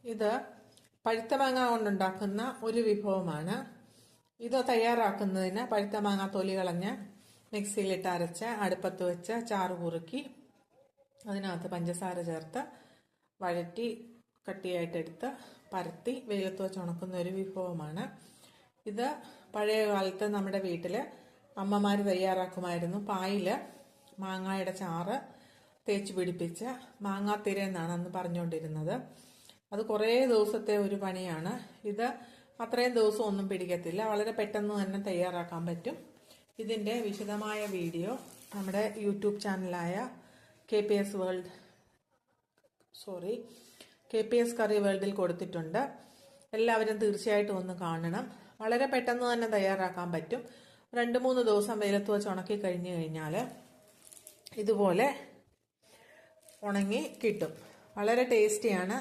ഇത് പഴുത്ത മാങ്ങ കൊണ്ടുണ്ടാക്കുന്ന ഒരു വിഭവമാണ്. ഇത് തയ്യാറാക്കുന്നതിന് പഴുത്ത മാങ്ങ തൊലി കളഞ്ഞ് മിക്സിയിലിട്ട് അരച്ച് അടുപ്പത്ത് വെച്ച് ചാറ് കുറുക്കി അതിനകത്ത് പഞ്ചസാര ചേർത്ത് വഴറ്റി കട്ടിയായിട്ടെടുത്ത് പരത്തി വെയിലത്ത് വെച്ച് ഉണക്കുന്ന ഒരു വിഭവമാണ്. ഇത് പഴയ കാലത്ത് നമ്മുടെ വീട്ടിൽ അമ്മമാർ തയ്യാറാക്കുമായിരുന്നു. പായില് മാങ്ങയുടെ ചാറ് തേച്ച് പിടിപ്പിച്ച് മാങ്ങാത്തിര എന്നാണ് അന്ന് പറഞ്ഞുകൊണ്ടിരുന്നത്. അത് കുറേ ദിവസത്തെ ഒരു പണിയാണ്. ഇത് അത്രയും ദിവസം ഒന്നും പിടിക്കത്തില്ല, വളരെ പെട്ടെന്ന് തന്നെ തയ്യാറാക്കാൻ പറ്റും. ഇതിൻ്റെ വിശദമായ വീഡിയോ നമ്മുടെ യൂട്യൂബ് ചാനലായ KPS കറി വേൾഡിൽ കൊടുത്തിട്ടുണ്ട്. എല്ലാവരും തീർച്ചയായിട്ടും ഒന്ന് കാണണം. വളരെ പെട്ടെന്ന് തന്നെ തയ്യാറാക്കാൻ പറ്റും. 2-3 ദിവസം വെയിലത്ത് വെച്ച് ഉണക്കി കഴിഞ്ഞു കഴിഞ്ഞാൽ ഇതുപോലെ ഉണങ്ങി കിട്ടും. വളരെ ടേസ്റ്റിയാണ്.